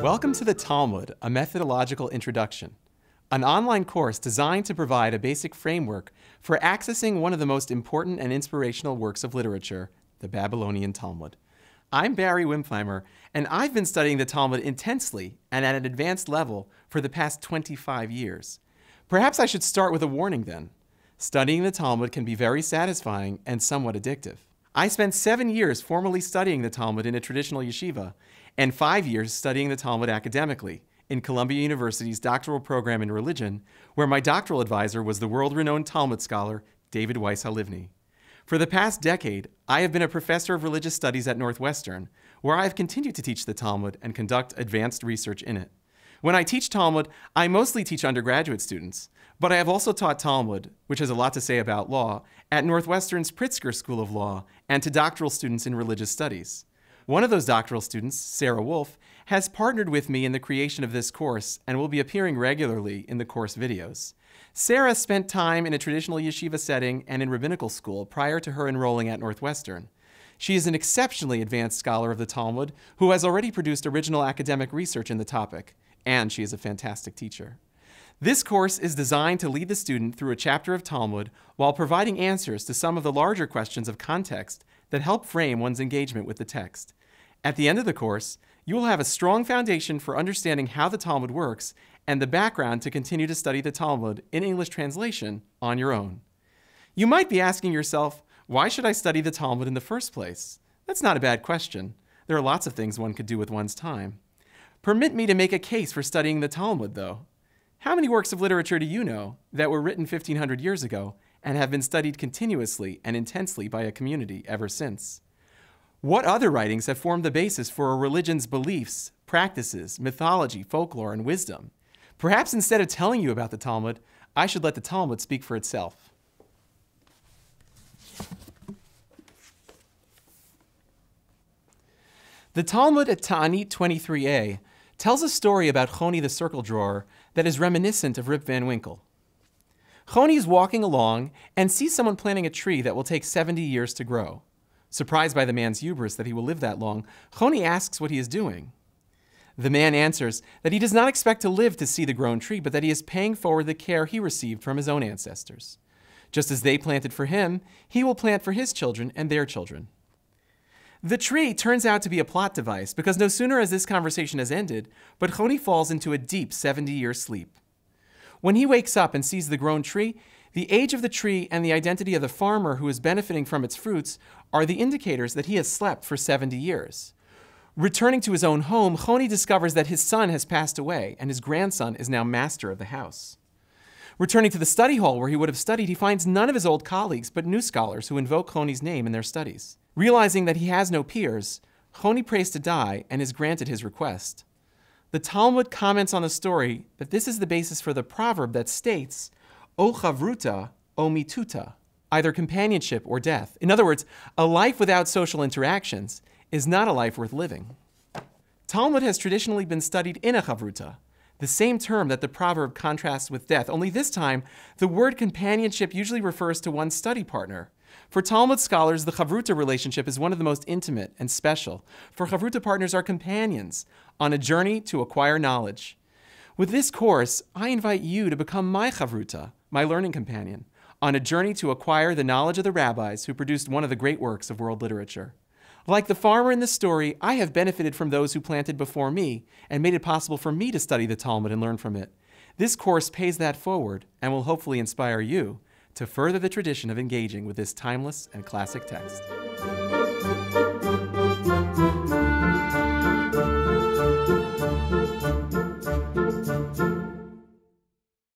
Welcome to the Talmud, a methodological introduction, an online course designed to provide a basic framework for accessing one of the most important and inspirational works of literature, the Babylonian Talmud. I'm Barry Wimpheimer, and I've been studying the Talmud intensely and at an advanced level for the past 25 years. Perhaps I should start with a warning then. Studying the Talmud can be very satisfying and somewhat addictive. I spent 7 years formally studying the Talmud in a traditional yeshiva, and 5 years studying the Talmud academically in Columbia University's doctoral program in religion, where my doctoral advisor was the world-renowned Talmud scholar David Weiss Halivni. For the past decade, I have been a professor of religious studies at Northwestern, where I have continued to teach the Talmud and conduct advanced research in it. When I teach Talmud, I mostly teach undergraduate students, but I have also taught Talmud, which has a lot to say about law, at Northwestern's Pritzker School of Law and to doctoral students in religious studies. One of those doctoral students, Sarah Wolf, has partnered with me in the creation of this course and will be appearing regularly in the course videos. Sarah spent time in a traditional yeshiva setting and in rabbinical school prior to her enrolling at Northwestern. She is an exceptionally advanced scholar of the Talmud who has already produced original academic research in the topic, and she is a fantastic teacher. This course is designed to lead the student through a chapter of Talmud while providing answers to some of the larger questions of context that help frame one's engagement with the text. At the end of the course, you will have a strong foundation for understanding how the Talmud works and the background to continue to study the Talmud in English translation on your own. You might be asking yourself, why should I study the Talmud in the first place? That's not a bad question. There are lots of things one could do with one's time. Permit me to make a case for studying the Talmud, though. How many works of literature do you know that were written 1,500 years ago and have been studied continuously and intensely by a community ever since? What other writings have formed the basis for a religion's beliefs, practices, mythology, folklore, and wisdom? Perhaps instead of telling you about the Talmud, I should let the Talmud speak for itself. The Talmud at Ta'anit 23a tells a story about Choni the circle drawer that is reminiscent of Rip Van Winkle. Choni is walking along and sees someone planting a tree that will take 70 years to grow. Surprised by the man's hubris that he will live that long, Choni asks what he is doing. The man answers that he does not expect to live to see the grown tree, but that he is paying forward the care he received from his own ancestors. Just as they planted for him, he will plant for his children and their children. The tree turns out to be a plot device because no sooner has this conversation has ended, but Choni falls into a deep 70-year sleep. When he wakes up and sees the grown tree, the age of the tree and the identity of the farmer who is benefiting from its fruits are the indicators that he has slept for 70 years. Returning to his own home, Choni discovers that his son has passed away and his grandson is now master of the house. Returning to the study hall where he would have studied, he finds none of his old colleagues but new scholars who invoke Choni's name in their studies. Realizing that he has no peers, Choni prays to die and is granted his request. The Talmud comments on the story that this is the basis for the proverb that states, O chavruta, o mituta, either companionship or death. In other words, a life without social interactions is not a life worth living. Talmud has traditionally been studied in a chavruta, the same term that the proverb contrasts with death, only this time the word companionship usually refers to one's study partner. For Talmud scholars, the chavruta relationship is one of the most intimate and special, for chavruta partners are companions on a journey to acquire knowledge. With this course, I invite you to become my chavruta, my learning companion, on a journey to acquire the knowledge of the rabbis who produced one of the great works of world literature. Like the farmer in the story, I have benefited from those who planted before me and made it possible for me to study the Talmud and learn from it. This course pays that forward and will hopefully inspire you to further the tradition of engaging with this timeless and classic text.